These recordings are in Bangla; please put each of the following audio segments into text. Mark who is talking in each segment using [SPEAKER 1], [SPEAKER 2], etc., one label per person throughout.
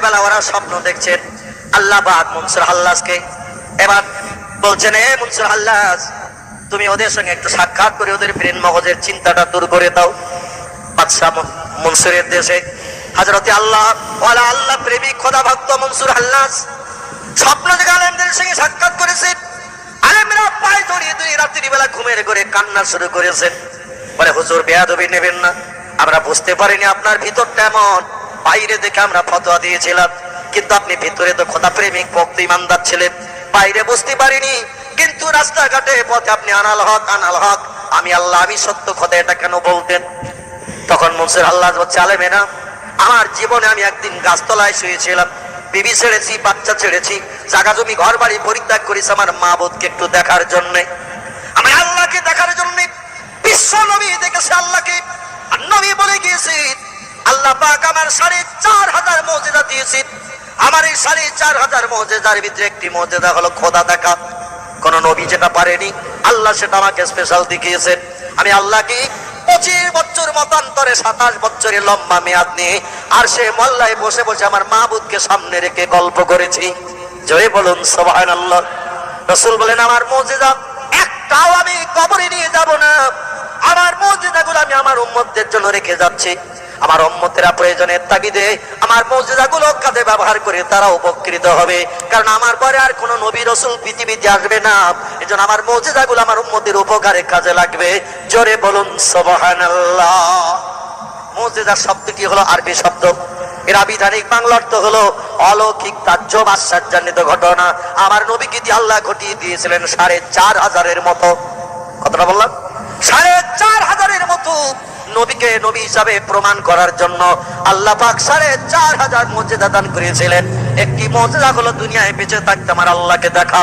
[SPEAKER 1] বেলা ওরা স্বপ্ন দেখছেন আল্লাহ পাক মনসুর হাল্লাজকে এবার বলছেন, এ মনসুর হাল্লাজ, তুমি ওদের সঙ্গে একটু সাক্ষাৎ করে ওদের ব্রেন মগজের চিন্তাটা দূর করে দাও। বাদশাহ মনসুরের দেশে হযরতে আল্লাহ ওয়ালা আল্লাহ প্রেমিক খোদা ভক্ত মনসুর হাল্লাজ স্বপ্ন দেখে আলেমদের সঙ্গে সাক্ষাৎ করেছেন। আলেমরা পায়ে জড়িয়ে দুই রাত্রি বেলা ঘুমের ঘরে কান্না শুরু করেছেন। বলে, হুজুর বেয়াদবি নেবেন না, আমরা বুঝতে পারিনি আপনার ভিতরটা এমন। বাইরে দেখে আমরা ফতোয়া দিয়েছিলাম, কিন্তু আপনি ভিতরে তো খোদা প্রেমিক ভক্ত ইমানদার ছিলেন, বাইরে বুঝতে পারিনি। কিন্তু রাস্তাঘাটে পথে আপনি আনাল হক আনাল হক, আমি আল্লাহ আমি সত্য, খোদা এটা কেন বলতেন? তখন মনসুর আল্লাহ বলছে, আলেমেরা, আমার জীবনে আমি একদিন গাছতলায় শুয়েছিলাম, বিবি ছেড়েছি, বাচ্চা ছেড়েছি, জায়গা জমি ঘর বাড়ি পরিত্যাগ করেছি আমার মাবুদকে একটু দেখার জন্য, আমি আল্লাহকে দেখার জন্য। বিশ্ব নবী দেখেছে আল্লাহকে, আর নবী বলে গিয়েছে, আল্লাহ পাক আমার ৪,৫০০ মুজিজা দিয়েছে। আমার এই ৪,৫০০ মুজিজার ভিতরে একটি মুজিজা হলো খোদা দেখা। কোন নবী যেটা পারেনি, আল্লাহ সেটা আমাকে স্পেশাল দেখিয়েছেন। আমি আল্লাহকে 25 বছর মতান্তরে 27 বছরের লম্বা মেয়াদ নিয়ে আর সে মহল্লায় বসে বসে আমার মাবুদকে সামনে রেখে গল্প করেছি। জয় বলুন সুবহানাল্লাহ। রাসূল বলেন, আমার মুজিজা একটাও আমি কবরে নিয়ে যাব না, আমার মুজিজাগুলো আমি আমার উম্মতদের জন্য রেখে যাচ্ছি। আমার উম্মতেরা প্রয়োজনের তাগিদে আমার মুজিজাগুলো কাজে ব্যবহার করে তারা উপকৃত হবে, কারণ আমার পরে আর কোন নবী রাসূল পৃথিবীতে আসবে না। এজন্য আমার মুজিজাগুলো আমার উম্মতের উপকারে কাজে লাগবে। জোরে বলুন সুবহানাল্লাহ। মুজিজা শব্দটি হলো আরবি শব্দ, এর আবিধানিক বাংলা অর্থ হলো অলৌকিক তাজ্জব আশ্চর্যান্বিত ঘটনা। আমার নবীকে দিয়ে আল্লাহ ঘটিয়ে দিয়েছিলেন ৪,৫০০ মতো। কতটা বললাম? ৪,৫০০ মতো নবীকে নবী হিসাবে প্রমাণ করার জন্য আল্লাহ পাক ৪,৫০০ মুজিজা দান করেছিলেন। একটি মুজিজা হলো দুনিয়ায় বেঁচে থাকতে আমার আল্লাহকে দেখা।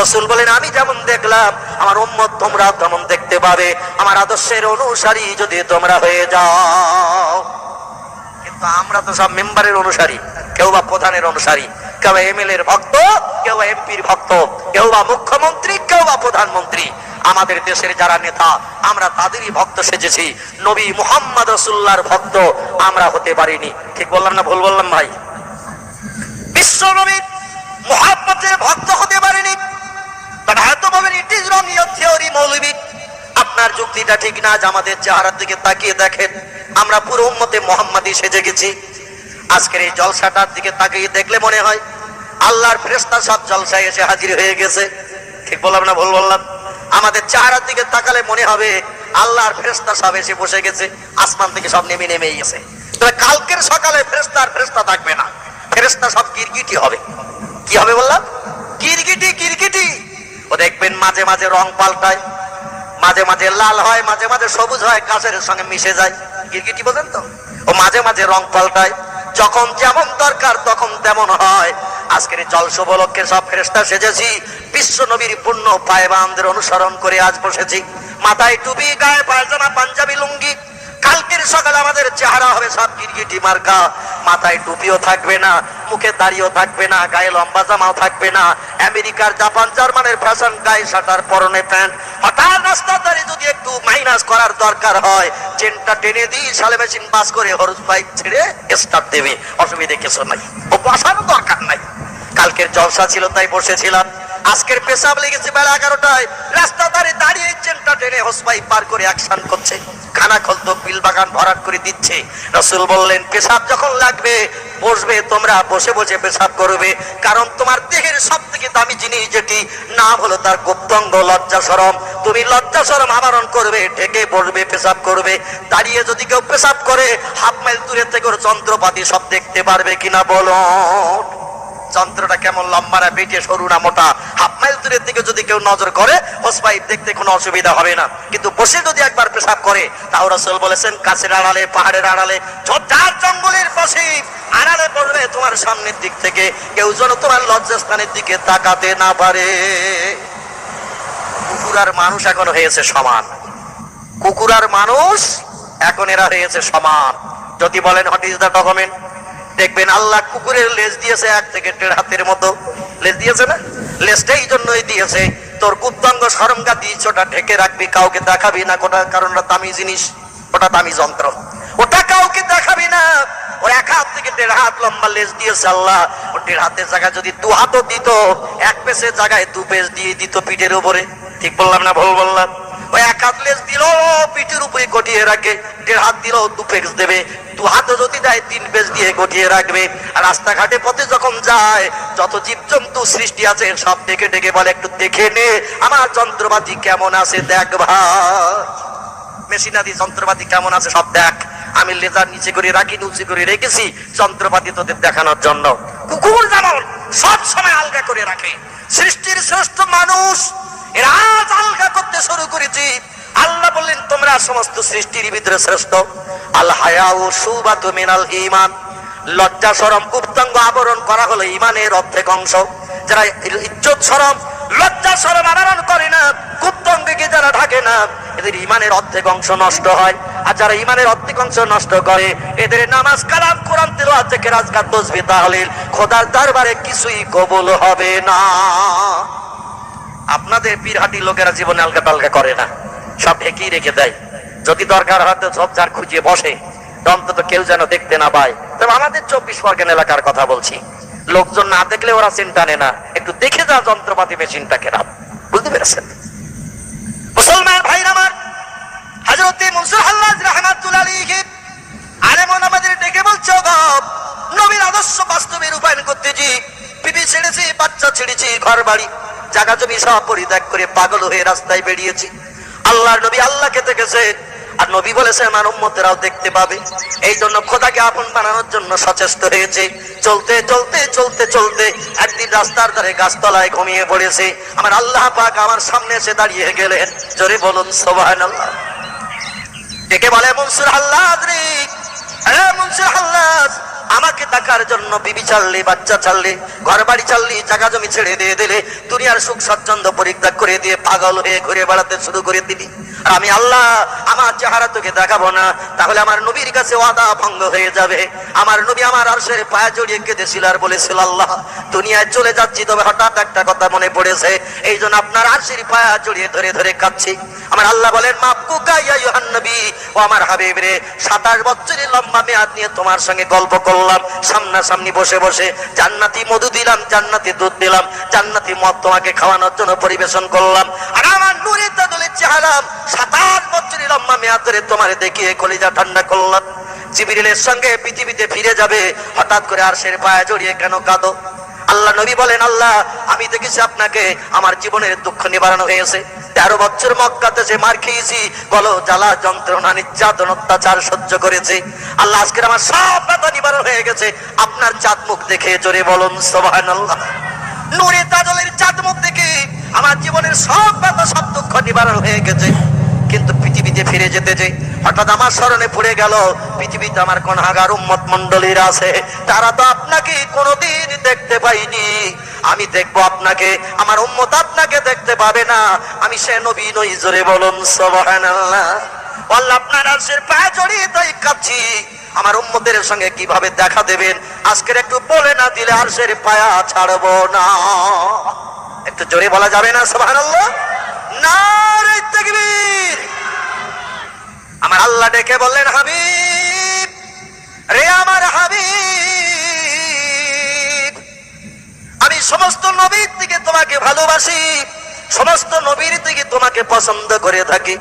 [SPEAKER 1] রাসূল বলেন, আমি যেমন দেখলাম আমার উম্মত তোমরা তেমন দেখতে পাবে, আমার আদর্শের অনুসারী যদি তোমরা হয়ে যাও। কিন্তু আমরা তো সব মেম্বারের অনুসারী, কেউ বা প্রধানের অনুসারী, কেউ এমএলএ এর ভক্ত, কেউ এমপির ভক্ত, কেউ বা মুখ্যমন্ত্রী, কেউ বা প্রধানমন্ত্রী। আমাদের দেশের যারা নেতা আমরা তাদেরই ভক্ত সেজেছি, নবী মুহাম্মদ রাসূলুল্লাহর ভক্ত আমরা হতে পারিনি। ঠিক বললাম না ভুল বললাম ভাই? বিশ্ব নবীর মুহাম্মদের ভক্ত হতে পারিনি। তারা হয়তো বলবেন it is wrong your theory মৌলবী, আপনার যুক্তিটা ঠিক না। আমাদের চেহারার দিকে তাকিয়ে দেখেন, আমরা পুরো উম্মতে মুহাম্মাদি সেজে গেছি। আজকের এই জলসাটার দিকে তাকিয়ে দেখলে মনে হয় আল্লাহর ফেরেশতা সব জলসায় এসে হাজির হয়ে গেছে। ঠিক বললাম না ভুল বললাম? আমাদের চেহারার দিকে তাকালে মনে হবে আল্লাহর ফেরেশতা সব এসে বসে গেছে, আসমান থেকে সব নেমে গেছে। তবে কালকের সকালে ফেরেশতা থাকবে না, ফেরেশতা সব গিরগিটি হবে। কি হবে বললাম? গিরগিটি। ও দেখবেন মাঝে মাঝে রং পাল্টায়, মাঝে মাঝে লাল হয়, মাঝে মাঝে সবুজ হয়, গাছের সঙ্গে মিশে যায়। গিরগিটি বোঝেন তো? ও মাঝে মাঝে রং পাল্টায়, যখন যেমন দরকার তখন তেমন হয়। আজকের জলস উপলক্ষে সব ফেরেশতা সেজেছি, বিশ্ব নবীর পূর্ণ পায়বানদের অনুসরণ করে আজ বসেছি। মাথায় টুপি, গায়ে পায়জামা, পাঞ্জাবি, লুঙ্গি। কালকের সকালে আমাদের চেহারা হবে সব গিরগিটি মার্কা, মাথায় টুপিও থাকবে না, মুখে দাড়িও থাকবে না, গায়ে লম্বা জামাও থাকবে না। আমেরিকার, জাপান, জার্মানের ফ্যাশন, গায়ে শাটার, পরনে প্যান্ট। হঠাৎ রাস্তায় যদি একটু মাইনাস করার দরকার হয়, চেনটা টেনে দিই, সালে মেশিন বাস করে হরস বাইক ছেড়ে স্টার্ট দেবে, অসুবিধে কিছু নাই, ও বসারও দরকার নাই। কালকের জলসা ছিল তাই বসেছিলাম। আজকের পেশাব লেগেছে বেলা 11টায়, রাস্তা দাঁড়িয়ে চেনটা টেনে হোসপাই পার করে অ্যাকশন করছে, খানা খলতো বিল বাগান ভরাট করে দিচ্ছে। রাসূল বললেন, পেশাব যখন লাগবে বসবে, তোমরা বসে বসে পেশাব করবে, কারণ তোমার দেহের সব থেকে দামি জিনিস যেটি নাম হলো তার গুপ্তাঙ্গ লজ্জা শরম। তুমি লজ্জা শরম আবরণ করবে, ঢেকে বসবে, পেশাব করবে। দাঁড়িয়ে যদি কেউ পেশাব করে হাফ মাইল দূরে থেকে ওর যন্ত্রপাতি সব দেখতে পারবে কিনা বলো? যন্ত্রটা কেমন, লম্বা না বেটে, সরু না মোটা, হাফ মাইল দূরের দিকে যদি কেউ নজর করে হোসপাইপ দেখতে কোনো অসুবিধা হবে না। কিন্তু বসে যদি একবার পেশাব করে, তাও রাসূল বলেছেন গাছের আড়ালে, পাহাড়ের আড়ালে, ঝোপঝাড় জঙ্গলের পাশে আড়ালে পড়বে, তোমার সামনের দিক থেকে কেউ যেন তোমার লজ্জাস্থানের দিকে তাকাতে না পারে। কুকুর আর মানুষ এখন হয়েছে সমান, কুকুর আর মানুষ এখন এরা হয়েছে সমান। যদি বলেন হোয়াট ইজ দ্য ডকুমেন্ট, দেখবেন আল্লাহ কুকুরের লেজ দিয়েছে 1 থেকে 1.5 হাতের মতো লেজ দিয়েছে না? লেজটা এই জন্যই দিয়েছে তোর গুপ্তাঙ্গ সরমগা দিয়েছে, ওটা ঢেকে রাখবি, কাউকে দেখাবি না, কারণ ওটা দামি জিনিস, ওটা দামি যন্ত্র। ওটা কাউকে দেখাবি না। ওর 1 হাত থেকে 1.5 হাত লম্বা লেজ দিয়েছে আল্লাহ। ও 1.5 হাতের জায়গায় যদি 2 হাতও দিত, 1 পেসের জায়গায় 2 পেস দিয়ে দিত পিঠের উপরে। ঠিক বললাম না ভুল বললাম? ওই 1 হাত লেজ দিল পিঠের উপরে গটিয়ে রাখে, 1.5 হাত দিল 2 পেস দেবে, 2 হাতও যদি দেয় 3 পেস দিয়ে গটিয়ে রাখবে। আর রাস্তাঘাটে পথে যখন যায়, যত জীবজন্তু সৃষ্টি আছে সব ডেকে ডেকে বলে, একটু দেখে নে আমার যন্ত্রপাতি কেমন আছে দেখ ভাই, মেশিনারি যন্ত্রপাতি কেমন আছে সব দেখ। আমি লেজার নিচে করে রাখি, উঁচু করে রেখেছি যন্ত্রপাতি তোদের দেখানোর জন্য। কুকুর যেমন সব সময় আলগা করে রাখে, সৃষ্টির শ্রেষ্ঠ মানুষ এরা আজ আলগা করতে শুরু করেছি। আল্লাহ বললেন তোমরা সমস্ত সৃষ্টির ভিতরে শ্রেষ্ঠ। আল হায়াউ শুবাতু মিনাল ঈমান, লজ্জা শরম গুপ্তাঙ্গ আবরণ করা হলো ঈমানের অর্ধেক অংশ। যারা ইজ্জত শরম লজ্জা শরম আবরণ করে না, গুপ্তাঙ্গকে যারা ঢাকে না, এদের ঈমানের অর্ধেক অংশ নষ্ট হয়। আর যারা ঈমানের অর্ধেক অংশ নষ্ট করে, এদের নামাজ কালাম কোরআন তিলাওয়াত জিকির আজকার তাসবিহ তাহলিল খোদার দরবারে কিছুই কবুল হবে না। আপনাদের পীরহাটি লোকেরা জীবনে আলগা টালগা করে না, সব ঢেকেই রেখে দেয়। যদি দরকার হয় তো সব যার খুঁজে বসে, অন্তত কেউ যেন দেখতে না পায়। তবে আমাদের 24 পরগনা এলাকার কথা বলছি, লোকজন না দেখলে ওরা চিন্তা নেয় না, একটু দেখে যা যন্ত্রপাতি মেশিনটা কেরাম। বুঝতে পেরেছেন মুসলমান ভাইরা আমার? হযরত মুনসুর হাল্লাজ রাহমাতুল্লাহ আলাইহি আলেমন আমাদের ডেকে বলছো, নবীর আদর্শ বাস্তবে রূপায়ণ করতেছি, বিবি ছেড়েছি, বাচ্চা ছেড়েছি, ঘর বাড়ি জায়গা জমি সব পরিত্যাগ করে পাগল হয়ে রাস্তায় বেরিয়েছি। আল্লাহর নবী আল্লাহকে দেখেছে, আর নবী বলেছে আমার উম্মতেরাও দেখতে পাবে। এই জন্য খোদাকে আপন বানানোর জন্য সচেষ্ট হয়েছে। চলতে চলতে চলতে চলতে একদিন রাস্তার ধারে গাছতলায় ঘুমিয়ে পড়েছে। আমার আল্লাহ পাক আমার সামনে এসে দাঁড়িয়ে গেলেন। জোরে বলুন সুবহানাল্লাহ। ডেকে বলে, মুনসুর হাল্লাজ রে, মুনসুর হাল্লাজ, আমাকে টাকার জন্য বিবি ছাড়লি, বাচ্চা ছাড়লি, ঘর বাড়ি ছাড়লি, জায়গা জমি ছেড়ে দিয়ে দিলে, দুনিয়ার সুখ স্বাচ্ছন্দ্য পরিত্যাগ করে দিয়ে পাগল হয়ে ঘুরে বেড়াতে শুরু করে দিলি। আর আমি আল্লাহ আমার চেহারা তোকে দেখাবো না, তাহলে আমার নবীর কাছে ওয়াদা ভঙ্গ হয়ে যাবে। আমার নবী আমার আরশের পায়ে জড়িয়ে কেঁদেছিল আর বলেছিল, আল্লাহ দুনিয়ায় চলে যাচ্ছি, তবে হঠাৎ একটা কথা মনে পড়েছে, এই জন্য আপনার আরশের পায়ে জড়িয়ে ধরে ধরে কাঁদছি। আমার আল্লাহ বলেন, মাবকুকা ইয়া আইয়ুহান নবী, ও আমার হাবিব রে, 27 বছরের লম্বা মেয়াদ নিয়ে তোমার সঙ্গে গল্প করলাম, সামনাসামনি বসে বসে জান্নাতি মধু দিলাম, জান্নাতি দুধ দিলাম, জান্নাতি মদ তোমাকে খাওয়ানোর জন্য পরিবেশন করলাম। আর আমার নূরে তাদলে চেহারা 27 বছরের লম্বা মেয়াদ ধরে তোমার দেখিয়ে কলিজা ঠান্ডা করলাম। জিবরিলের সঙ্গে পৃথিবীতে ফিরে যাবে, হঠাৎ করে আরশের পায়ে জড়িয়ে কেন কাঁদো? আল্লাহ নবী বলেন, আল্লাহ আমি দেখেছি আপনাকে, আমার জীবনের দুঃখ নিবারণ হয়েছে। 13 বছর মক্কাতে যে মার খেয়েছি, বলো জ্বালা যন্ত্রণা নির্যাতন অত্যাচার সহ্য করেছে, আল্লাহ আজকে আমার সব ব্যথা নিবারণ হয়ে গেছে আপনার চাঁদ মুখ দেখে। জোরে বলুন সুবহানাল্লাহ। নূরে তাজলের চাঁদ মুখ দেখে আমার জীবনের সব ব্যথা সব দুঃখ নিবারণ হয়ে গেছে। কিন্তু পৃথিবীতে ফিরে যেতে যে হঠাৎ আমার স্মরণে পড়ে গেল, পৃথিবীতে আমার গুনাহগার উম্মত মণ্ডলীরা আছে, তারা তো আপনাকে কোনোদিন দেখতে পাইনি। আমি দেখবো আপনাকে, আমার উম্মত আপনাকে দেখতে পাবে না। আমি সে নবী নই। জোরে বলুন সুবহানাল্লাহ। আল্লাহ আপনার আরশের পায়ে জড়িয়ে তাই কাঁদছি, আমার উম্মতের সঙ্গে কিভাবে দেখা দেবেন, আজকের একটু বলে না দিলে আরশের পায়া ছাড়বো না। একটু জোরে বলা যাবে না সুবহানাল্লাহ? নারে তাকবীর। আমার আল্লাহ ডেকে বললেন, হাবিব রে, আমার হাবিব, আমি সমস্ত নবীর থেকে তোমাকে ভালোবাসি, সমস্ত নবীর থেকে তোমাকে পছন্দ করে থাকি।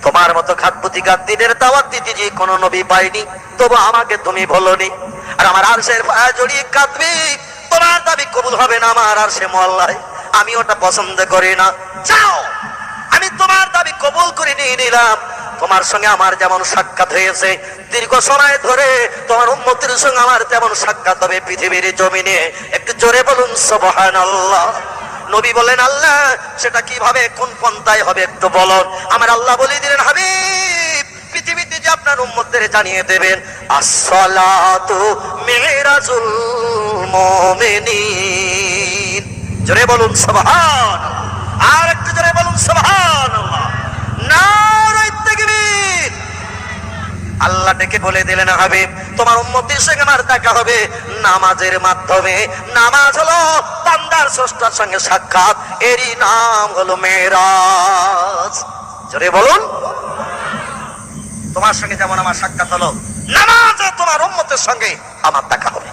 [SPEAKER 1] তোমার মতো ঘাত প্রতিঘাত দিনের দাওয়াত দিতে যে কোনো নবী পাইনি, তবু আমাকে তুমি বলোনি। আর আমার আরশের পায়ে জড়িয়ে কাঁদবি, তোমার দাবি কবুল হবে না আমার আরশে মহল্লায়, আমি ওটা পছন্দ করি না। যাও, আমি তোমার দাবি কবুল করে নিয়ে নিলাম। তোমার সঙ্গে আমার যেমন সাক্ষাৎ হয়েছে দীর্ঘ সময় ধরে, তোমার উম্মতের সঙ্গে আমার তেমন সাক্ষাৎ হবে পৃথিবীর জমিনে। একটু জোরে বলুন সুবহানাল্লাহ। নবী বলেন, আল্লাহ সেটা কিভাবে, কোন পন্থায় হবে একটু বলুন। আমার আল্লাহ বলে দিলেন, হাবিব পৃথিবীতে যে আপনার উম্মতদের জানিয়ে দেবেন, আসসালাতু মিরাজুল মুমিনিন। জোরে বলুন সুবহান। আর একটু জোরে বলুন সুবহানাল্লাহ। নারে তাকবীর। আল্লাহ ডেকে বলে দিলেন, হাবিব তোমার উম্মতের সঙ্গে আমার দেখা হবে নামাজের মাধ্যমে। নামাজ হলো বান্দার স্রষ্টার সঙ্গে সাক্ষাৎ, এরই নাম হলো মেরাজ। জোরে বলুন। তোমার সঙ্গে যেমন আমার সাক্ষাৎ হলো, নামাজে তোমার উম্মতের সঙ্গে আমার দেখা হবে।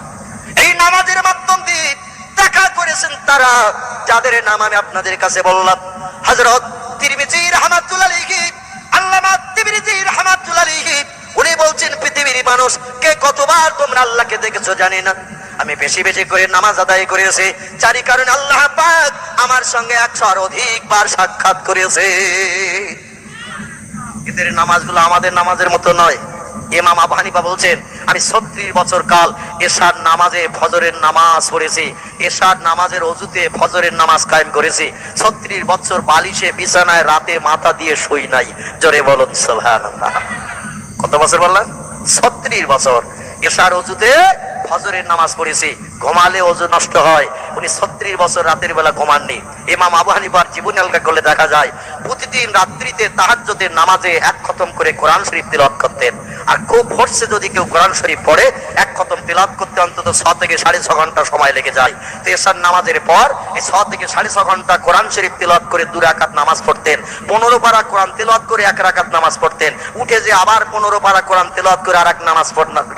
[SPEAKER 1] এই নামাজের মাধ্যম দিয়ে দেখা করেছেন তারা, যাদের নাম আমি আপনাদের কাছে বললাম। হযরত তিরমিজি রাহমাতুল্লাহ আলাইহি, আল্লামা তিরমিজি রাহমাতুল্লাহ আলাইহি, উনি বলছেন, পৃথিবীর মানুষ কে কতবার তোমরা আল্লাহকে দেখেছো জানি না, আমি বেশি বেশি করে নামাজ আদায় করেছি, যারই কারণে আল্লাহ পাক আমার সঙ্গে 100 অধিকবার সাক্ষাৎ করেছে। এদের নামাজগুলো আমাদের নামাজের মতো নয়। ইমাম আবু হানিফা বলছেন, আমি 36 বছর কাল এশার নামাজে ফজরের নামাজ পড়েছি, এশার নামাজের ওযুতে ফজরের নামাজ কায়েম করেছি। 36 বছর বালিশে বিছানায় রাতে মাথা দিয়ে শুই নাই। জোরে বলুন সুবহানাল্লাহ। কত বছর বললেন? 36 বছর এশার ওযুতে ফজরের নামাজ পড়েছি। ঘুমালে ওযু নষ্ট হয়। উনি 36 বছর রাতের বেলা ঘুমাননি। ইমাম আবু হানিফার জীবন হালকা করলে দেখা যায় প্রতিদিন রাত্রিতে তাহাজ্জুদের নামাজে 1 খতম করে কোরআন শরীফ তিলাওয়াত করতেন। আর খুব ফোর্সে যদি কেউ কোরআন শরীফ পড়ে 1 খতম তিলাওয়াত করতে অন্তত 6 থেকে 6.5 ঘন্টা সময় লেগে যায়। তো এশার নামাজের পর এই 6 থেকে 6.5 ঘন্টা কোরআন শরীফ তিলাওয়াত করে 2 রাকাত নামাজ পড়তেন। 15 পারা কোরআন তিলাওয়াত করে 1 রাকাত নামাজ পড়তেন। উঠে যে আবার 15 পারা কোরআন তিলাওয়াত করে আরেক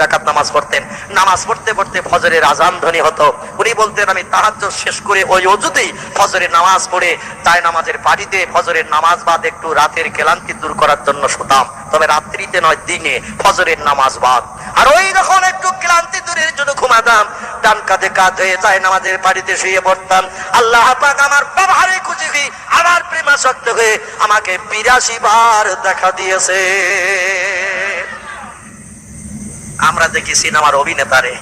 [SPEAKER 1] রাকাত নামাজ পড়তেন। নামাজ পড়তে পড়তে ফজরের আযান ধ্বনি হতো। উনি বলতেন, আমি তাহাজ্জুদ শেষ করে ওই ওযুতেই ফজরের নামাজ পড়ে তাই নামাজের পাটিতে ফজরের নামাজ বাদ একটু রাতের ক্লান্তি দূর করার জন্য শুতাম, তবে রাত্রিতে নয়, দিনে ফজরের নামাজ বাদ। আর ওই যখন একটু ক্লান্তি দূরের জন্য ঘুমাতাম, ডান কাঁধে কাঁধ হয়ে তাই নামাজের পাটিতে শুয়ে পড়তাম। আল্লাহ পাক আমার ব্যবহারে খুশি হয়ে, আমার প্রেমাসক্ত হয়ে আমাকে 82 বার দেখা দিয়েছে। আমরা দেখি সিনেমার অভিনেতারে,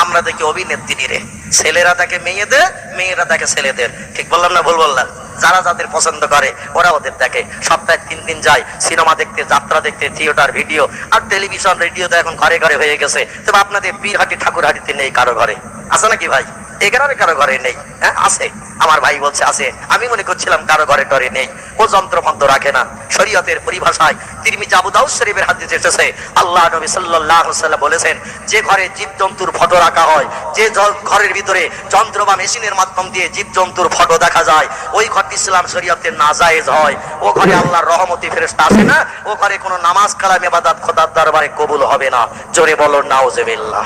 [SPEAKER 1] আমরা দেখি অভিনেত্রীরে, ছেলেরা দেখে মেয়েদের, মেয়েরা দেখে ছেলেদের। ঠিক বললাম না ভুল বললাম? যারা যাদের পছন্দ করে ওরা ওদের দেখে। সপ্তাহে 3 দিন যায় সিনেমা দেখতে, যাত্রা দেখতে, থিয়েটার, ভিডিও আর টেলিভিশন, রেডিও তো এখন ঘরে ঘরে হয়ে গেছে। তবে আপনাদের পীরহাটি ঠাকুরহাটিতে নেই কারো ঘরে? আছে নাকি ভাই? এই গ্রামে কারো ঘরে নেই? হ্যাঁ আছে, আমার ভাই বলছে আছে। আমি মনে করছিলাম কারো ঘরে টরে নেই। ও যন্ত্রমন্ত্র রাখে না। শরীয়তের পরিভাষায় তিরমিজি আবু দাউদ শরীফের হাদিসে এসেছে, আল্লাহ নবী সাল্লাল্লাহু আলাইহি ওয়াসাল্লাম বলেছেন, যে ঘরে জীবজন্তুর ফটো রাখা হয়, যে ঘরের ভিতরে যন্ত্র বা মেশিনের মাধ্যম দিয়ে জীবজন্তুর ফটো দেখা যায়, ওই ঘরটি ইসলাম শরীয়তের নাজায়েজ হয়। ও ঘরে আল্লাহর রহমতি ফেরেশতা আসে না। ও ঘরে কোনো নামাজ কালাম ইবাদত খোদার দরবারে কবুল হবে না। জোরে বলো নাউজুবিল্লাহ।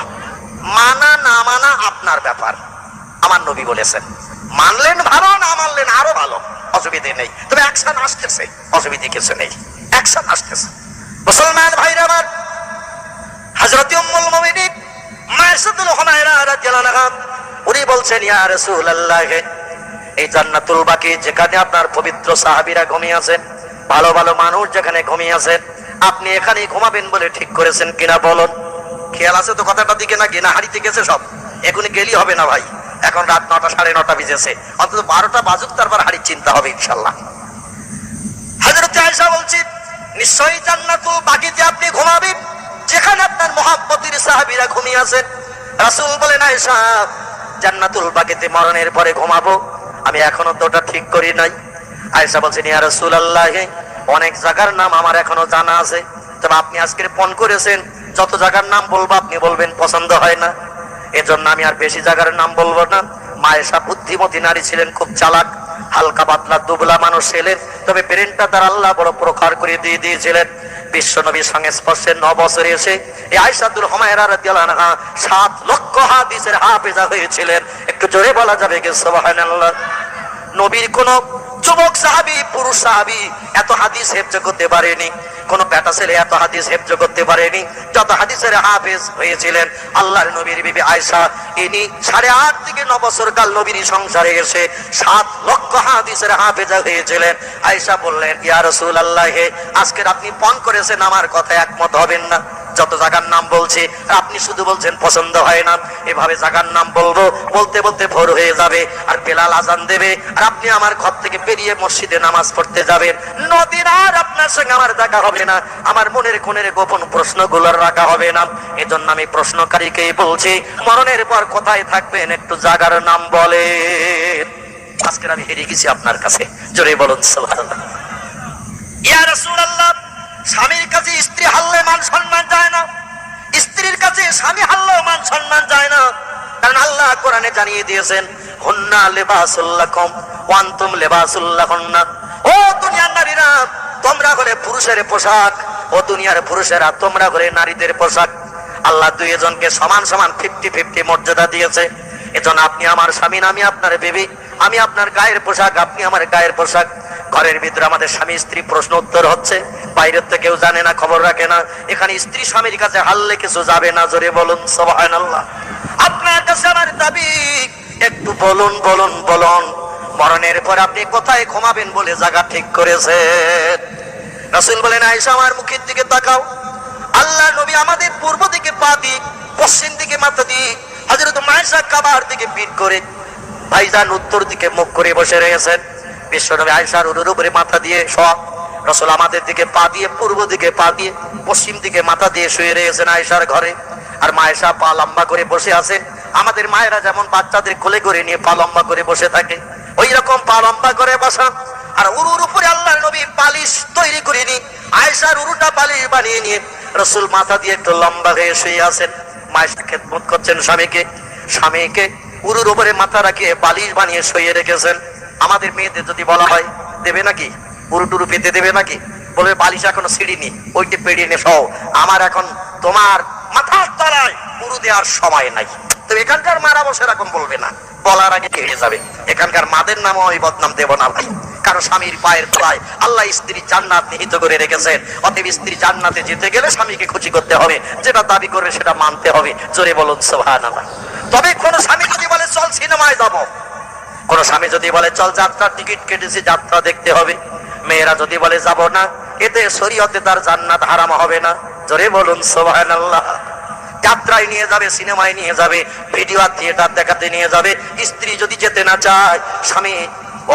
[SPEAKER 1] মানা না মানা আপনার ব্যাপার। আমার নবী বলেছেন, মানলেন ভালো, না মানলেন আরো ভালো, অসুবিধে নেই। তবে অ্যাকশন আসতেছে, অসুবিধে কিছু নেই, অ্যাকশন আসতেছে। মুসলমান ভাইরা আমার, হযরত উম্মুল মুমিনিন মাইসাতুল হুমায়রা রাদিয়াল্লাহু আনহা উনি বলছেন, ইয়া রাসূলুল্লাহ, এই জান্নাতুল বাকি যেখানে আপনার পবিত্র সাহাবীরা ঘুমিয়ে আছেন, ভালো ভালো মানুষ যেখানে ঘুমিয়ে আছেন, আপনি এখানেই ঘুমাবেন বলে ঠিক করেছেন কিনা বলুন? খেয়াল আছে তো কথাটার দিকে? না গেনা হারিতে গেছে সব? এখনই গেলি হবে না ভাই, এখন রাত 9টা 9:30 বেজেছে, অন্তত 12টা বাজুক, তারপর হাড়ির চিন্তা হবে ইনশাআল্লাহ। হযরত আয়েশা বলছেন, নিশ্চয়ই জান্নাতুল বাকিতে আপনি ঘুমাবেন যেখানে আপনার মহব্বতের সাহাবীরা ঘুমিয়ে আছেন। রাসূল বলেন, আয়েশা, জান্নাতুল বাকিতে মরণের পরে ঘুমাবো, আমি এখনো তো ওটা ঠিক করি নাই। আয়েশা বলছেন, ইয়া রাসূলুল্লাহ, অনেক জায়গার নাম আমার এখনো জানা আছে, তবে আপনি আজকে ফোন করেছেন, যত জায়গার নাম বলবো আপনি বলবেন পছন্দ হয় না, এজন্য আমি আর বেশি জায়গার নাম বলবো না। মায়েশা বুদ্ধিমতী নারী ছিলেন, খুব চালাক, হালকা পাতলা দুবলা মানুষ ছিলেন, তবে ব্রেনটা তার আল্লাহ বড় প্রখর করে দিয়ে দিয়েছিলেন। বিশ্ব নবীর সংস্পর্শে 9 বছরে এসে এই আয়েশাতুল হুমায়রা রাদিয়াল্লাহু আনহা 7 লক্ষ হাদিসের হাফেজা হয়েছিলেন। একটু জোরে বলা যাবে কি সুবহানাল্লাহ? নবীর কোন যুবক সাহাবী, পুরুষ সাহাবী এত হাদিস হেফজ করতে পারেনি, কোন বেটা ছেলে এত হাদিস হেফজ করতে পারেনি যত হাদিসের হাফেজ হয়েছিলেন আল্লাহর নবীর বিবি আয়েশা। ইনি 8.5 থেকে 9 বছর কাল নবীর সংসারে এসে 7 লক্ষ হাদিসের হাফেজা হয়েছিলেন। আয়েশা বললেন, ইয়া রাসূলুল্লাহ, আজকে আপনি পান করেছেন, আমার কথা একমত হবেন না। যত জায়গার নাম বলছি আপনি শুধু বলছেন পছন্দ হয় না। এভাবে জায়গার নাম বলবো, বলতে বলতে ভোর হয়ে যাবে, আর বেলাল আজান দেবে, আর আপনি আমার ঘর থেকে বেরিয়ে মসজিদে নামাজ পড়তে যাবেন। নদীর আর আপনার সঙ্গে আমার দেখা হবে না, আমার মনের কোণের গোপন প্রশ্নগুলো রাখা হবে না। এজন্য আমি প্রশ্নকারীকেই বলছি, মরণের পর কোথায় থাকবেন একটু জায়গার নাম বলেন। আজকে আমি হেরে গেছি আপনার কাছে, জোরে বলুন সুবহানাল্লাহ। ইয়া রাসূলুল্লাহ, স্বামীর কাছে স্ত্রী হারলে মান সম্মান যায় না, স্ত্রীর কাছে স্বামী হারলেও মান সম্মান যায় না। কারণ আল্লাহ কোরআনে জানিয়ে দিয়েছেন, হুন্না লিবাসুল লাকুম ওয়া আনতুম লিবাসুল লাহুন্না। ও দুনিয়ার নারীরা, তোমরা হলে পুরুষের পোশাক, ও দুনিয়ার পুরুষেরা তোমরা ঘরে নারীদের পোশাক আল্লাহ দুইজনকে সমান সমান 50-50 মর্যাদা দিয়েছে। এজন্য আপনি আমার স্বামী, আমি আপনার বিবি, আমি আপনার গায়ের পোশাক, আপনি আমার গায়ের পোশাক। ঘরের ভিতরে আমাদের স্বামী স্ত্রী প্রশ্ন উত্তর হচ্ছে, বাইরের তো কেউ জানে না, খবর রাখে না। এখানে স্ত্রী স্বামীর কাছে হারলে কিছু যাবে না, জোরে বলুন সুবহানাল্লাহ। আপনার কাছে আমার দাবি, একটু বলুন বলুন বলুন, মরণের পর আপনি কোথায় ঘুমাবেন বলে জায়গা ঠিক করেছেন? রাসূল বলেন, আয়েশা আমার মুখের দিকে তাকাও। আল্লাহ নবী আমাদের পূর্ব দিকে পা দিয়ে, পশ্চিম দিকে মাথা দিয়ে, হযরত আয়েশা কাবার দিকে পিঠ করে, ভাইজান উত্তর দিকে মুখ করে বসে রয়েছেন। বিশ্বনবী আয়েশার উরুর উপরে মাথা দিয়ে শোয়া, রাসূল আমাদের দিকে পা দিয়ে, পূর্ব দিকে পা দিয়ে, পশ্চিম দিকে মাথা দিয়ে শুয়ে রয়েছেন আয়েশার ঘরে। আর মা আয়েশা পা লম্বা করে বসে আছেন। আমাদের মায়েরা যেমন বাচ্চাদের কোলে করে নিয়ে পা লম্বা করে বসে থাকে, ওই রকম পা লম্বা করে বসা। আর উরুর উপরে আল্লাহর নবী বালিশ তৈরি করে নি, আয়েশার উরুটা বালিশ বানিয়ে নিয়ে রাসূল মাথা দিয়ে একটু লম্বা হয়ে শুয়ে আছেন। মা আয়েশা খেদমত করছেন স্বামীকে, স্বামীকে উরুর উপরে মাথা রাখিয়ে বালিশ বানিয়ে শুয়ে রেখেছেন। আমাদের মেয়েদের যদি বলা হয় দেবে নাকি, উরু টুরু পেতে দেবে নাকি, বলবে বালিশ এখনো ছিঁড়িনি, ওইটা পেড়িয়ে নে সহ, আমার এখন তোমার মাথার তলায় উরু দেওয়ার সময় নাই। তো এখানকার মারা বসে এরকম বলবে না, বলার আগে কেড়ে যাবে। এখানকার মাদের নামও আমি বদনাম দেব না ভাই, কারণ স্বামীর পায়ের তলায় আল্লাহ স্ত্রী জান্নাত নিহিত করে রেখেছেন। অতএব স্ত্রী জান্নাতে যেতে গেলে স্বামীকে খুশি করতে হবে, যেটা দাবি করবে সেটা মানতে হবে, জোরে বলুন সুবহানাল্লাহ। তবে কোন স্বামী যদি বলে চল সিনেমায় যাবো, কোন স্বামী যদি বলে চল যাত্রার টিকিট কেটেছি যাত্রা দেখতে হবে, মেয়েরা যদি বলে যাব না, এতে শরীয়তে তার জান্নাত হারাম হবে না, জোরে বলুন সুবহানাল্লাহ। যাত্রায় নিয়ে যাবে, সিনেমায় নিয়ে যাবে, ভিডিও থিয়েটার দেখাতে নিয়ে যাবে, স্ত্রী যদি যেতে না চায়, স্বামী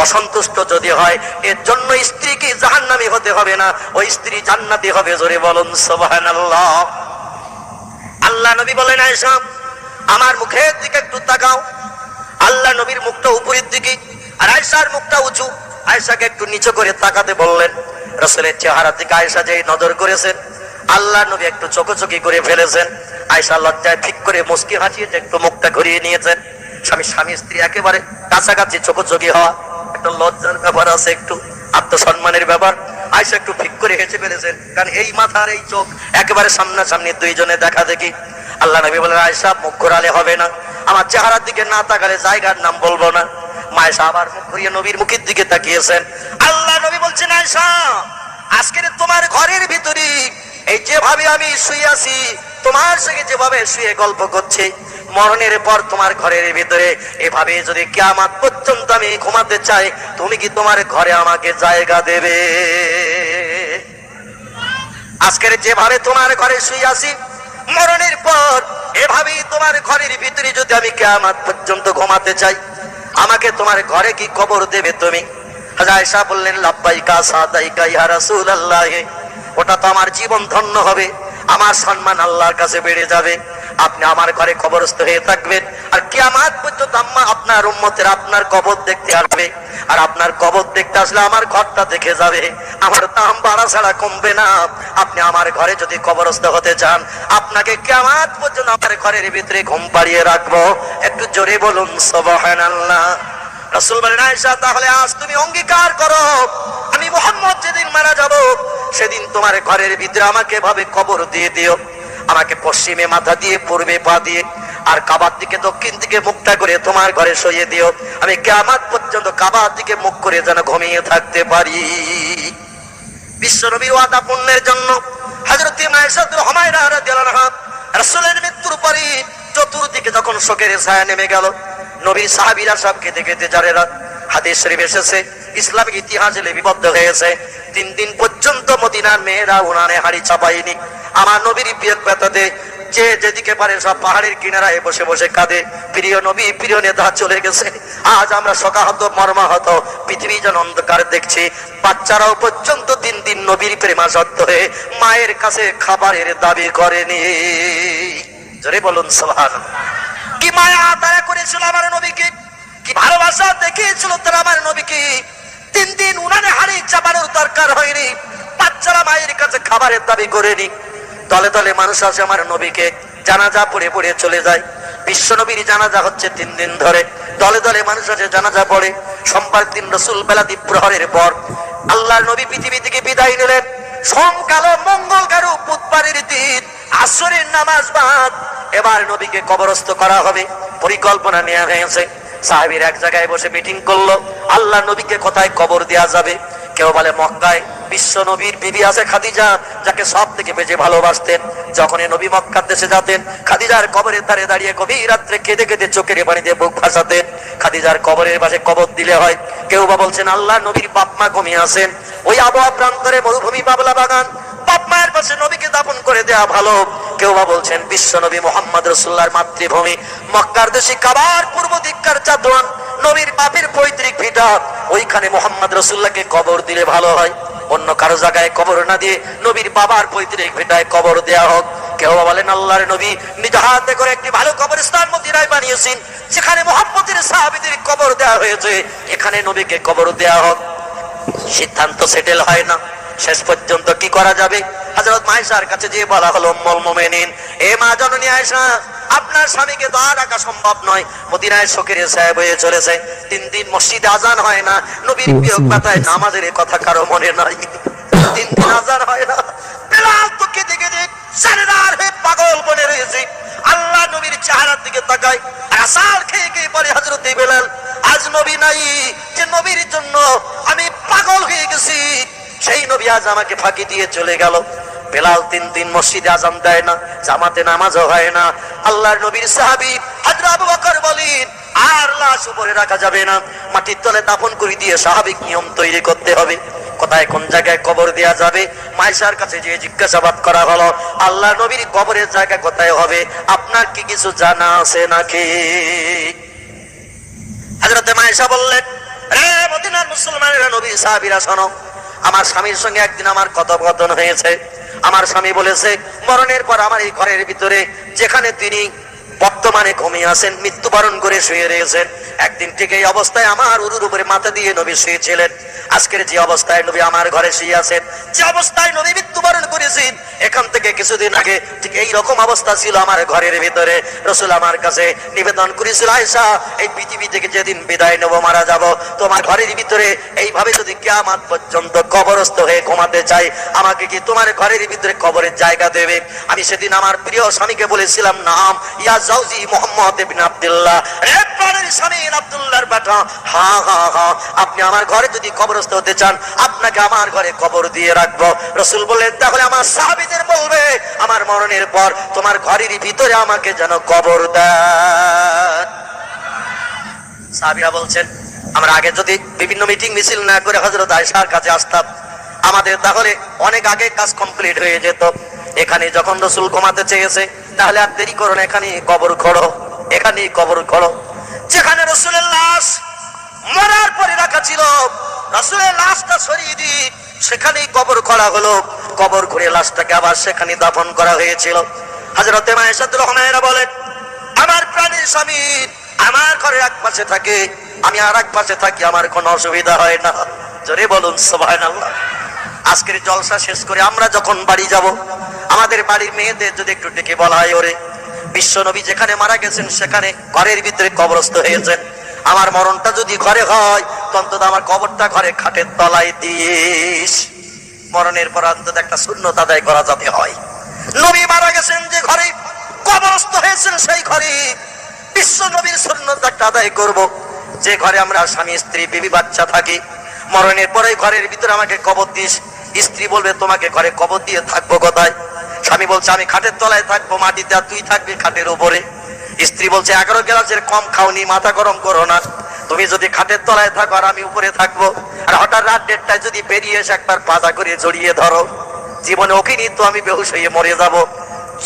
[SPEAKER 1] অসন্তুষ্ট যদি হয়, এর জন্য স্ত্রীকে জাহান্নামী হতে হবে না, ওই স্ত্রী জান্নাতি হবে, জোরে বলুন সুবহানাল্লাহ। আল্লাহ নবী বলেন, আয়েশা আমার মুখের দিকে একটু তাকাও। আল্লাহ নবীর মুখটা উপরের দিকে আর আয়েশার মুখটা উঁচু, আয়েশাকে একটু নিচু করে তাকাতে বললেন। রাসূলের চেহারা দিকে আয়েশা যেই নজর করেছেন, আল্লাহ নবী একটু চোখোচোখি করে ফেলেছেন। আয়েশা লজ্জায় ঠিক করে মুস্কি হাসিয়ে একটু মুখটা ঘুরিয়ে নিয়েছেন। স্বামী স্ত্রী একেবারে কাছাকাছি চোখোচোখি হওয়া একটা লজ্জার ব্যাপার আছে, একটু আত্মসম্মানের ব্যাপার। আয়েশা একটু ঠিক করে হেসে ফেলেছেন, কারণ এই মাথার এই চোখ একেবারে সামনাসামনি দুইজনে দেখা দেখি। আল্লাহ নবী বলেন, আয়েশা মুখ ঘোরালে হবে না, আমার চেহারার দিকে না তাকালে জায়গার নাম বলবো না। আয়েশা আবার মুখ ঘুরিয়ে নবীর মুখের দিকে তাকিয়েছেন। আল্লাহ নবী বলছেন, আয়েশা আজকে তোমার ঘরের ভিতরে এই যেভাবে আমি শুয়ে আছি, তোমার সঙ্গে যেভাবে শুয়ে গল্প করছি, মরণের পর তোমার ঘরের ভিতরে এভাবে যদি কিয়ামত পর্যন্ত আমি ঘুমাতে চাই, তুমি কি তোমার ঘরে আমাকে জায়গা দেবে? আজকের যেভাবে তোমার ঘরে শুয়ে আছি, মরণের পর এভাবেই তোমার ঘরের ভিতরে যদি আমি কিয়ামত পর্যন্ত ঘুমাতে চাই, আমাকে তোমার ঘরে কি কবর দেবে তুমি? আয়েশা বললেন, লাব্বাইকা সাদাইকা ইয়া রাসূলুল্লাহ, ওটা তো আমার জীবন ধন্য হবে, আমার সম্মান আল্লাহর কাছে বেড়ে যাবে, আপনি আমার ঘরে কবরস্থ হয়ে থাকবেন, আর কিয়ামত পর্যন্ত আম্মা আপনার উম্মতের আপনার কবর দেখতে আসবে, আর আপনার কবর দেখতে আসলে আমার ঘরটা দেখে যাবে, আমার দাম বাড়া ছাড়া কমবে না। আপনি আমার ঘরে যদি কবরস্থ হতে চান, আপনাকে কিয়ামত পর্যন্ত আমার ঘরের ভিতরে ঘুম পাড়িয়ে রাখবো। একটু জোরে বলুন সুবহানাল্লাহ। রাসূল বলেন, আয়েশা তাহলে আজ তুমি অঙ্গীকার করো, আমি মুহাম্মদ যেদিন মারা যাব, সেদিন তোমার ঘরের ভিতরে আমাকে ভাবে কবর দিয়ে দিও, আমাকে পশ্চিমে মাথা দিয়ে, পূর্বে পা দিয়ে, আর কাবার দিকে দক্ষিণ দিকে মুখটা করে তোমার ঘরে শুইয়ে দিও, আমি কিয়ামত পর্যন্ত কাবার দিকে মুখ করে যেন ঘুমিয়ে থাকতে পারি। বিশ্বনবীর ওয়াদা পূর্ণের জন্য হযরত আয়েশা হুমায়রা রাদিয়াল্লাহু আনহা রাসূলের মৃত্যুর পরে চতুর্দিকে যখন শোকের ছায়া নেমে গেল, নবীর সাহাবীরা সব কেঁদে কেঁদে যারেরা, হাদিস শরীফ এসেছে, ইসলামিক ইতিহাসে লিপিবদ্ধ হয়েছে, 3 দিন পর্যন্ত মদিনার মেয়েরা উনানে হাড়ি চাপায়নি। আমার নবীর বিয়ের ব্যথাতে যে যেদিকে পারে সব পাহাড়ের কিনারায় বসে বসে কাঁদে, প্রিয় নবী প্রিয় নেতা চলে গেছে। আজ আমরা শোকাহত মর্মাহত, পৃথিবী যেন অন্ধকার দেখছি। বাচ্চারাও পর্যন্ত 3 দিন নবীর প্রেমাসক্ত হয়ে মায়ের কাছে খাবারের দাবি করেনি। জোরে বলুন সুবহানাল্লাহ। কি মায়া তারা করেছিল আমার নবীকে, কি ভালোবাসা দেখিয়েছিল তারা আমার নবীকে। 3 দিন উনানে হাড়ি চাপানোর দরকার হয়নি, বাচ্চারা মায়ের কাছে খাবারের দাবি করেনি। দলে দলে মানুষ আসে আমার নবীকে জানাজা পড়ে পড়ে চলে যায়। বিশ্ব নবীর জানাজা হচ্ছে 3 দিন ধরে, দলে দলে মানুষ আসে জানাজা পড়ে। সোমবার দিন রাসূল বেলা দ্বীপ প্রহরের পর আল্লাহর নবী পৃথিবী থেকে বিদায় নিলেন। সোমকাল মঙ্গল কারো বুধবারের দিন আসরের নামাজ বাদ এবার নবীকে কবরস্থ করা হবে, পরিকল্পনা নেওয়া হয়েছে। সাহাবীর এক জায়গায় বসে মিটিং করলো, আল্লাহ নবীকে কোথায় কবর দেওয়া যাবে। কেউ বলে মক্কায়, বিশ্ব নবীর বিবি আছে খাদিজা, যাকে সব থেকে বেশি ভালোবাসতেন। যখন নবী মক্কার দেশে যেতেন, খাদিজার কবরের ধারে দাঁড়িয়ে গভীর রাত্রে কেঁদে কেঁদে চোখের পানি দিয়ে বুক ভাসাতেন। খাদিজার কবরের পাশে কবর দিলে হয়। কেউ বা বলছেন আল্লাহ নবীর বাপ মা কমিয়ে আছেন, ওই আবহাওয়া প্রান্তরে মরুভূমি বাবলা বাগান, বাপ মায়ের পাশে নবীকে দাফন করে দেয়া ভালো। কেউ বা বলছেন বিশ্ব নবী মোহাম্মদ রাসূলুল্লাহর মাতৃভূমি মক্কার দেশে কাবার পূর্ব দিককার চাঁদওয়ান নবীর বাপের পৈতৃক ভিটা, ওইখানে মোহাম্মদ রাসূলুল্লাহকে কবর দিলে ভালো হয়। অন্য কারো জায়গায় কবর না দিয়ে নবীর বাবার পৈতৃক ভিটায় কবর দেয়া হোক। কেউ বলেন আল্লাহর নবী নিজ হাতে করে একটি ভালো কবরস্থান মদিনায় বানিয়েছেন, সেখানে মুহাম্মদের সাহাবীদের কবর দেওয়া হয়েছে, এখানে নবীকে কবর দেয়া হোক। সিদ্ধান্ত সেটেল হয় না। শেষ পর্যন্ত কি করা যাবে? হযরত আয়েশার কাছে যে বলা হলো, উম্মুল মুমিনিন, এ মা জননী আয়েশা, আপনার স্বামীকে দোয়া রাখা সম্ভব নয়, মদিনায় শোকের ছায়া বয়ে চলেছে, 3 দিন মসজিদে আজান হয় না, নবীর বিয়োগ ব্যথায় নামাজের কথা কারো মনে নাই, 3 দিন আজান হয় না। বেলাল তো কেঁদে কেঁদে সারেদার হয়ে পাগল বনে রয়েছে। আল্লাহ নবীর চেহারার দিকে তাকায়, আসার খেয়ে খেয়ে বলে হযরত বেলাল, আজ নবী নাই, যে নবীর জন্য আমি পাগল হয়ে গেছি, সেই নবী আজ আমাকে ফাঁকি দিয়ে চলে গেল। বেলাল 3 দিন মসজিদে আজান দেয় না, জামাতে নামাজও হয় না। আল্লাহর নবীর সাহাবী হযরত আবু বকর বলেন, আর লাশ উপরে রাখা যাবে না, মাটির তলে দাফন করে দিয়ে স্বাভাবিক নিয়ম তৈরি করতে হবে। কোথায় কোন জায়গায় কবর দেয়া যাবে? মায়েশার কাছে যে জিজ্ঞাসাবাদ করা হলো, আল্লাহ নবীর কবরের জায়গা কোথায় হবে, আপনার কি কিছু জানা আছে নাকি? হযরত মায়েশা বললেন, রে মদিনার মুসলমানেরা, নবী সাহাবীরা, শোনো, আমার স্বামীর সঙ্গে একদিন আমার কথোপকথন হয়েছে। আমার স্বামী বলেছে মরণের পর আমার এই ঘরের ভিতরে যেখানে তিনি বর্তমানে ঘুমিয়ে আছেন, মৃত্যুবরণ করে শুয়ে রয়েছেন, একদিন ঠিক এই অবস্থায় আমার উরুর উপরে মাথা দিয়ে নবী শুয়েছিলেন। আজকের যে অবস্থায় নবী আমার ঘরে শুয়ে আছেন, যে অবস্থায় নবী মৃত্যুবরণ করেছেন, এখান থেকে কিছুদিন আগে ঠিক এই রকম অবস্থা ছিল আমার ঘরের ভিতরে। রাসূল আমার কাছে নিবেদন করেছিল, আয়েশা, এই পৃথিবী থেকে যেদিন বিদায় নেব, মারা যাব, তোমার ঘরের ভিতরে এইভাবে যদি কিয়ামত পর্যন্ত কবরস্থ হয়ে ঘুমাতে চাই, আমাকে কি তোমার ঘরের ভিতরে কবরের জায়গা দেবে? আমি সেদিন আমার প্রিয় স্বামীকে বলেছিলাম, নাম ইয়া জাওজি মুহাম্মদ ইবনে আব্দুল্লাহ, রে প্রাণের স্বামী আব্দুল্লাহর বেটা, হ্যাঁ হ্যাঁ হ্যাঁ, আপনি আমার ঘরে যদি কবরস্থ হতে চান, আপনাকে আমার ঘরে কবর দিয়ে রাখবো। রাসূল বললেন, তাহলে আমার সাহাবীদের বলবে আমার মরণের পর তোমার ঘরের ভিতরে আমাকে যেন কবর দেন। সাহাবীরা বলছেন, আমরা আগে যদি বিভিন্ন মিটিং মিছিল না করে হযরত আয়েশার কাছে আসতাম, আমাদের তাহলে অনেক আগে কাজ কমপ্লিট হয়ে যেত। এখানে যখন রাসূল ঘুমাতে চেয়েছে, তাহলে আর দেরি করো না, এখানে কবর খোঁড়ো, এখানে কবর খোঁড়ো। যেখানে রাসূলের লাশ মরার পরে রাখা ছিল, রাসূলের লাশটা সরিয়ে দিয়ে সেখানেই কবর খোঁড়া হলো। কবর খুঁড়ে লাশটাকে আবার সেখানে দাফন করা হয়েছিল। হযরত আয়েশা রাদিয়াল্লাহু বলেন, আমার প্রাণের স্বামী আমার ঘরের এক পাশে থাকে, আমি আর এক পাশে থাকি, আমার কোনো অসুবিধা হয় না। জোরে বলুন সুবহানাল্লাহ। আজকের জলসা শেষ করে আমরা যখন বাড়ি যাব, আমাদের বাড়ির মেয়েদের যদি একটু ডেকে বলা হয়, ওরে বিশ্ব নবী যেখানে মারা গেছেন সেখানে ঘরের ভিতরে কবরস্থ হয়েছেন, আমার মরণটা যদি ঘরে হয়, অন্তত আমার কবরটা ঘরে খাটের তলায় দিস। মরণের পর অন্তত একটা সুন্নত আদায় করা যাতে হয়। নবী মারা গেছেন যে ঘরে, কবরস্থ হয়েছেন সেই ঘরে বিশ্ব নবীর সুন্নত একটা আদায় করব। যে ঘরে আমরা স্বামী স্ত্রী বিবি বাচ্চা থাকি, মরণের পরে ঘরের ভিতরে আমাকে কবর দিস। স্ত্রী বলবে, তোমাকে ঘরে কবর দিয়ে থাকবো কোথায়? স্বামী বলছে, আমি খাটের তলায় থাকবো মাটিতে, আর তুই থাকবি খাটের উপরে। স্ত্রী বলছে, 11 গ্লাসের কম খাওনি, মাথা গরম করো না, তুমি যদি খাটের তলায় থাকো আর আমি উপরে থাকবো, আর হঠাৎ রাত 1টায় যদি বেরিয়ে এসে একবার পাতা করে জড়িয়ে ধরো, জীবনে ওকে নিয়ে তো আমি বেহুশ হয়ে মরে যাবো।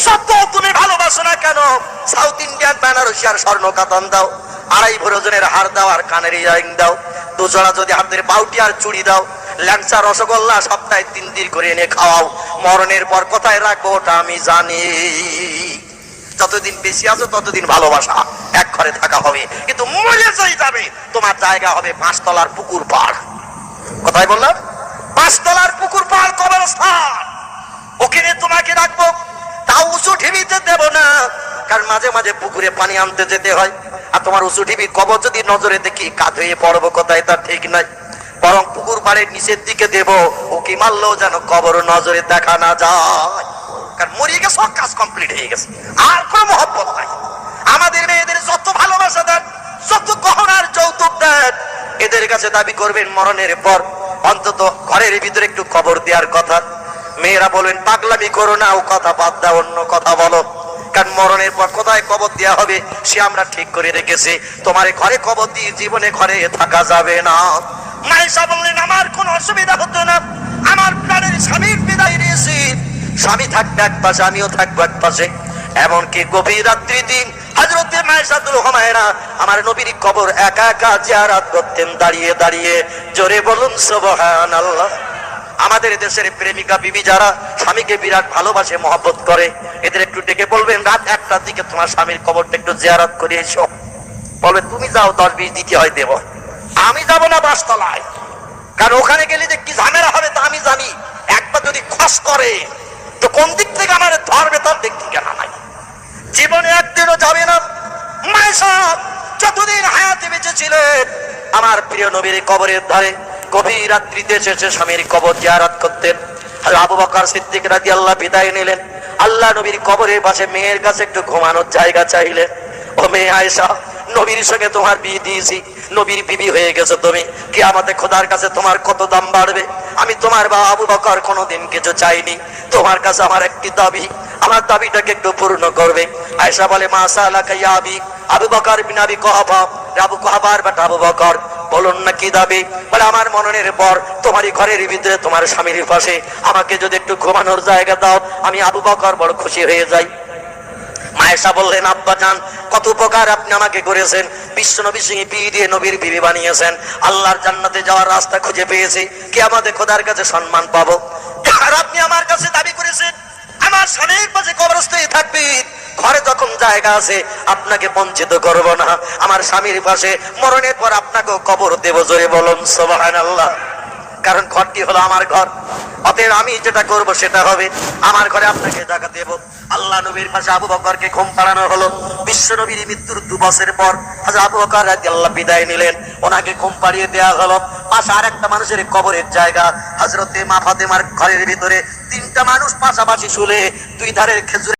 [SPEAKER 1] সত্য তুমি ভালোবাসো না কেন? সাউথ ইন্ডিয়ান বেনারসি আর স্বর্ণ কাতান দাও, 2.5 ভরজনের হার দাও, আর কানের ইয়ারিং দাও, 2 জোড়া যদি হাতের বাউটি আর চুড়ি দাও, ল্যাংচা রসগোল্লা সপ্তাহে 3 দিন করে এনে খাওয়াও। মরণের পর কোথায় রাখবো ওটা আমি জানি। যতদিন বেশি আছো ততদিন ভালোবাসা, এক ঘরে থাকা হবে, কিন্তু মরে যাই যাবে তোমার জায়গা হবে 5 তলার পুকুর পাড়। কোথায় বললাম? 5 তলার পুকুর পাড় কবরস্থান, ওখানে তোমাকে রাখবো। তাও উঁচু ঢিবিতে দেব না, কারণ মাঝে মাঝে পুকুরে পানি আনতে যেতে হয়, আর তোমার উঁচু ঢিবি কবর যদি নজরে দেখি কাঁধ হয়ে পড়বো কোথায় তার ঠিক নাই। বরং পুকুর পাড়ের নিচের দিকে দেব, ও কি মারলেও যেন কবর নজরে দেখা না যায়। কারণ মরিয়ে গেছে, কাজ কমপ্লিট হয়ে গেছে, আর কোনো মহব্বত নাই। আমাদের মেয়েদের যত ভালোবাসা দেন, যত গহনার যৌতুক দেন, এদের কাছে দাবি করবেন মরণের পর অন্তত ঘরের ভিতরে একটু কবর দেওয়ার কথা। মেয়েরা বলবেন পাগলামি করো না, ও কথা বাদ দাও, অন্য কথা বলো। কারণ মরণের পর কোথায় কবর দেওয়া হবে সে আমরা ঠিক করে রেখেছি। তোমার ঘরে কবর দিয়ে জীবনে ঘরে থাকা যাবে না। মায়েশা বললেন আমার কোনো অসুবিধা হতো না, আমার প্রাণের স্বামীর বিদায় নিয়েছি, স্বামী থাকবে এক পাশে, আমিও থাকবো এক পাশে। এমনকি গভীর রাত্রি দিন হযরতে মায়েশাতুল হুমায়রা আমার নবীর কবর একা একা জিয়ারত করতেন দাঁড়িয়ে দাঁড়িয়ে। জোরে বলুন সুবহানাল্লাহ। আমাদের দেশের প্রেমিকা বিবি যারা স্বামীকে বিরাট ভালোবাসে, মহব্বত করে, এদের একটু ডেকে বলবেন রাত 1টার দিকে তোমার স্বামীর কবরটা একটু জিয়ারত করে এসো। বলবে তুমি যাও, 10-20 দিতে হয় দেব, আমি যাব না বাসতলায়, কারণ ওখানে গেলে যে কি ঝামেলা হবে তা আমি জানি। একবার যদি খস করে তো কোন দিক থেকে আমার ধরবে তার দিক থেকে নাই, জীবনে একদিনও যাবে না। মায়েশা যতদিন হায়াতে বেঁচে ছিলেন আমার প্রিয় নবীর কবরের ধারে গভীর রাত্রিতে এসে স্বামীর কবর জিয়ারত করতেন। আর আবু বকর সিদ্দিক রাদিয়াল্লাহু বিদায় নিলেন, আল্লাহ নবীর কবরের পাশে মেয়ের কাছে একটু ঘুমানোর জায়গা চাইলেন। ও মেয়ে আয়েশা, নবীর সঙ্গে তোমার বিয়ে দিয়েছি, নবীর বিবি হয়ে গেছো তুমি, কিয়ামতে খোদার কাছে তোমার কত দাম বাড়বে। আমি তোমার বাবা আবু বকর কোনোদিন কিছু চাইনি, তোমার কাছে আমার একটি দাবি, আমার দাবিটাকে একটু পূর্ণ করবে। আয়েশা বলে মা সালাকা ইয়া আবি, আবু বকর বিন আবি কুহাফা, আবু কুহাফার বেটা আবু বকর, বলুন না কি দাবি? বলে আমার মরণের পর তোমারই ঘরের ভিতরে তোমার স্বামীর পাশে আমাকে যদি একটু ঘুমানোর জায়গা দাও, আমি আবু বকর বড় খুশি হয়ে যাই। মায়েশা বললেন আব্বা জান, কত উপকার আপনি আমাকে করেছেন, বিশ্ব নবী সিংহে বিয়ে দিয়ে নবীর বিবি বানিয়েছেন, আল্লাহর জান্নাতে যাওয়ার রাস্তা খুঁজে পেয়েছি, কিয়ামতে খোদার কাছে সম্মান পাবো। আর আপনি আমার কাছে দাবি করেছেন আমার স্বামীর পাশে কবরস্থানে থাকবেন, ঘরে যখন জায়গা আছে আপনাকে বঞ্চিত করব না, আমার স্বামীর পাশে মরণের পর আপনাকেও কবর দেব। জোরে বলুন সুবহানাল্লাহ। কারণ ঘরটি হলো আমার ঘর, অতএব আমি যেটা করব সেটা হবে, আমার ঘরে আপনাকে জায়গা দেব। আল্লাহ নবীর পাশে আবু বকরকে ঘুম পাড়ানো হলো। বিশ্ব নবীর মৃত্যুর 2 বছর পর হযরত আবু বকর রাদিয়াল্লাহু বিদায় নিলেন, ওনাকে ঘুম পাড়িয়ে দেওয়া হলো। পাশে আরেকটা মানুষের কবরের জায়গা, হযরতে মা ফাতেমার ঘরের ভিতরে 3টা মানুষ পাশাপাশি শুলে 2 ধারের খেজুর